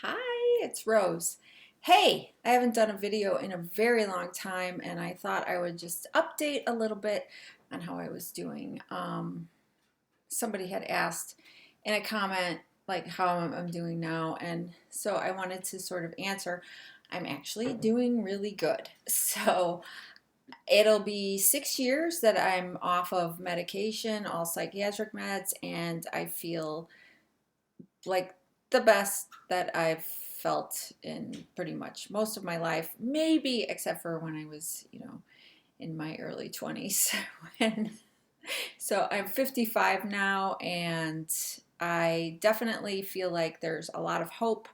Hi, it's Rose. Hey, I haven't done a video in a very long time, and I thought I would just update a little bit on how I was doing. Somebody had asked in a comment like how I'm doing now, and so I wanted to sort of answer. I'm actually doing really good. So it'll be 6 years that I'm off of medication, all psychiatric meds, and I feel like the best that I've felt in pretty much most of my life, maybe except for when I was, in my early 20s. when, so I'm 55 now, and I definitely feel like there's a lot of hope.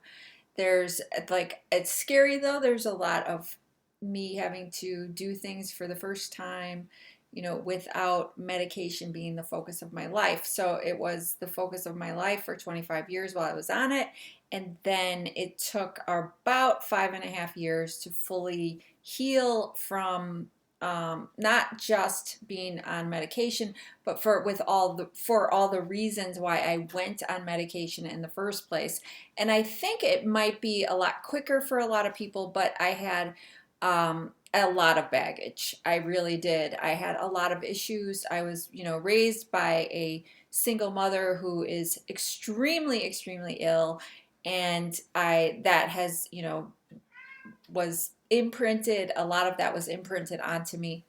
There's like, it's scary though, there's a lot of me having to do things for the first time, without medication being the focus of my life. So it was the focus of my life for 25 years while I was on it. And then it took about 5.5 years to fully heal from not just being on medication, but for all the reasons why I went on medication in the first place. And I think it might be a lot quicker for a lot of people, but I had a lot of baggage. I really did. I had a lot of issues. I was, raised by a single mother who is extremely, extremely ill, and that has, was imprinted. A lot of that was imprinted onto me.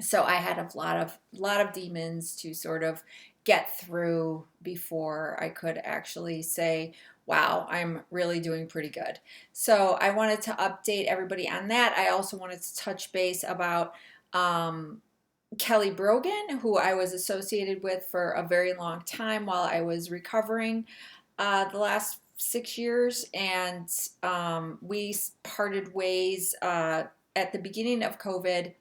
So I had a lot of demons to sort of get through before I could actually say, wow, I'm really doing pretty good. So I wanted to update everybody on that. I also wanted to touch base about um, Kelly Brogan, who I was associated with for a very long time while I was recovering the last 6 years. And we parted ways at the beginning of COVID,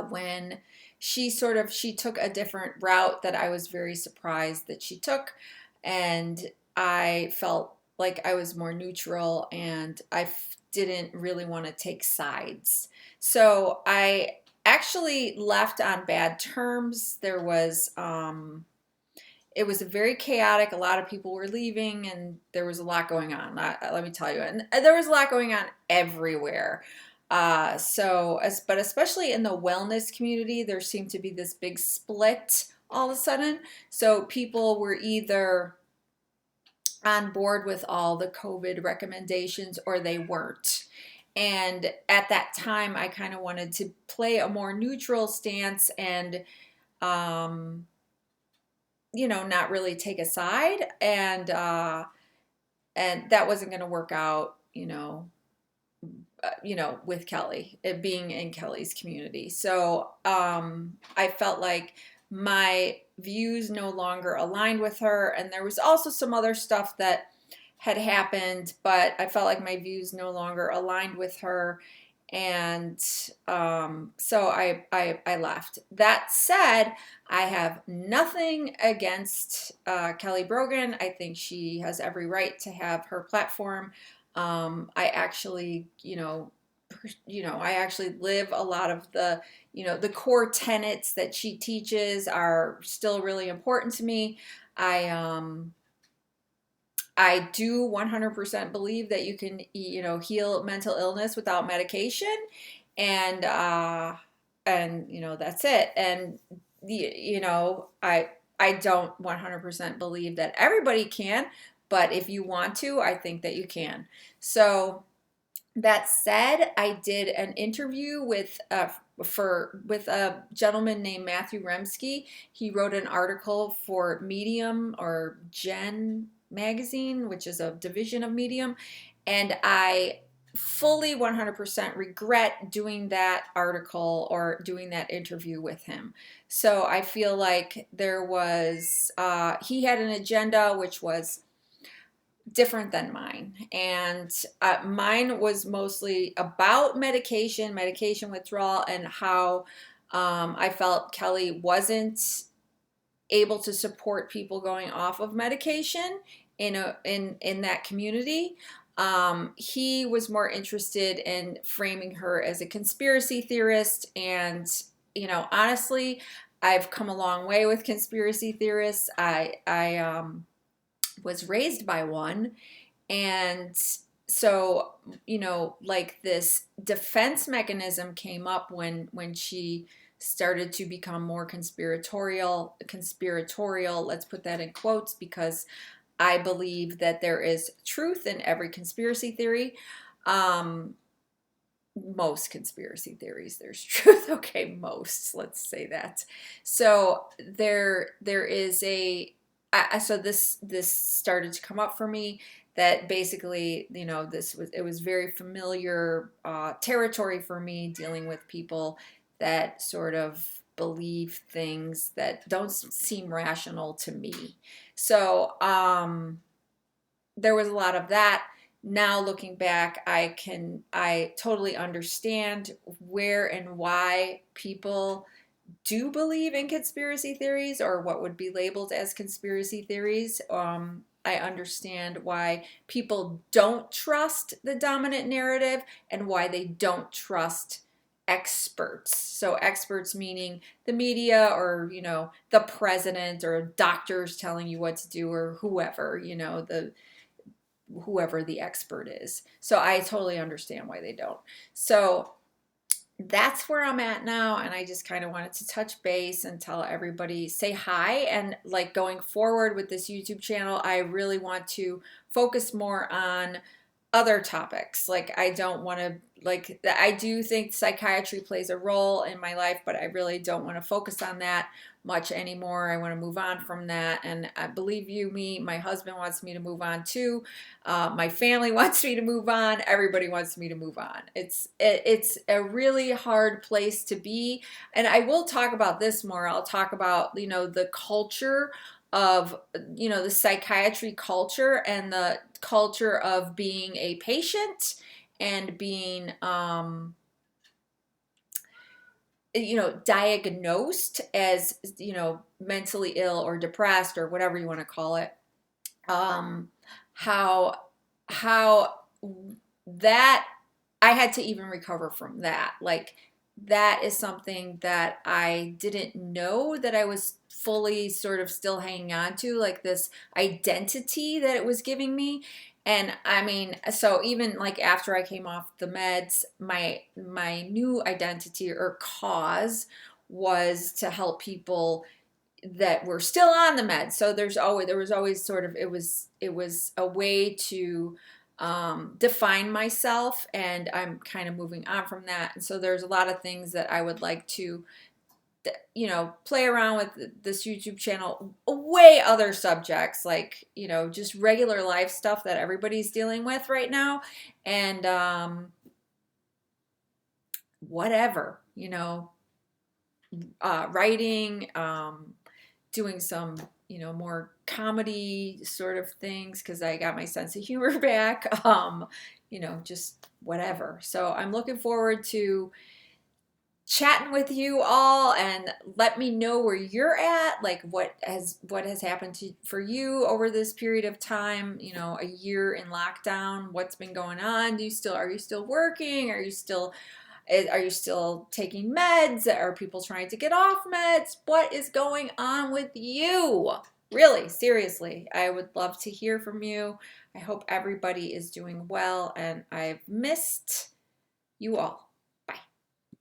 when she took a different route that I was very surprised that she took, and I felt like I was more neutral, and didn't really want to take sides. So I actually left on bad terms. It was very chaotic. A lot of people were leaving, and there was a lot going on. Let me tell you, and there was a lot going on everywhere. But especially in the wellness community, there seemed to be this big split all of a sudden. So people were either on board with all the COVID recommendations or they weren't. And at that time, I kind of wanted to play a more neutral stance and, um, not really take a side. And that wasn't going to work out, with Kelly, it being in Kelly's community. So I felt like my views no longer aligned with her. And there was also some other stuff that had happened, but I felt like my views no longer aligned with her. And so I left. That said, I have nothing against Kelly Brogan. I think she has every right to have her platform. I actually, I actually live a lot of the core tenets that she teaches are still really important to me. I um, I do 100% believe that you can, heal mental illness without medication, and that's it. And I don't 100% believe that everybody can, but if you want to, I think that you can. So that said, I did an interview with a gentleman named Matthew Remski. He wrote an article for Medium, or Gen magazine, which is a division of Medium, and I fully 100% regret doing that article or doing that interview with him. So I feel like he had an agenda which was different than mine. And mine was mostly about medication withdrawal, and how I felt Kelly wasn't able to support people going off of medication in that community. He was more interested in framing her as a conspiracy theorist, and honestly, I've come a long way with conspiracy theorists. I was raised by one. And so, like this defense mechanism came up when she started to become more conspiratorial, let's put that in quotes, because I believe that there is truth in every conspiracy theory. Um, Most conspiracy theories, there's truth. Okay, most, let's say that. So there is so this started to come up for me, that basically, it was very familiar territory for me, dealing with people that sort of believe things that don't seem rational to me. So there was a lot of that. Now looking back, I totally understand where and why people do believe in conspiracy theories, or what would be labeled as conspiracy theories. I understand why people don't trust the dominant narrative, and why they don't trust experts. So experts meaning the media, or the president, or doctors telling you what to do, or whoever, whoever the expert is. So I totally understand why they don't. So that's where I'm at now, and I just kind of wanted to touch base and tell everybody, say hi. And like, going forward with this YouTube channel, I really want to focus more on other topics. Like, I don't want to, like, I do think psychiatry plays a role in my life, but I really don't want to focus on that much anymore. I want to move on from that. And I believe you me, my husband wants me to move on too. My family wants me to move on. Everybody wants me to move on. It's a really hard place to be. And I will talk about this more. I'll talk about, the culture of, the psychiatry culture, and the culture of being a patient, and being diagnosed as, mentally ill or depressed, or whatever you want to call it. How that I had to even recover from that. Like, that is something that I didn't know that I was fully sort of still hanging on to, like this identity that it was giving me. And I mean, so even like after I came off the meds, my new identity or cause was to help people that were still on the meds. So there was always sort of, it was a way to define myself, and I'm kind of moving on from that. And so there's a lot of things that I would like to, play around with this YouTube channel, way other subjects, like, just regular life stuff that everybody's dealing with right now. And whatever, writing, doing some, more comedy sort of things, because I got my sense of humor back, just whatever. So I'm looking forward to chatting with you all, and let me know where you're at, like what has happened for you over this period of time, a year in lockdown. What's been going on? Are you still working? Are you still taking meds? Are people trying to get off meds? What is going on with you? Really, seriously, I would love to hear from you. I hope everybody is doing well, and I've missed you all.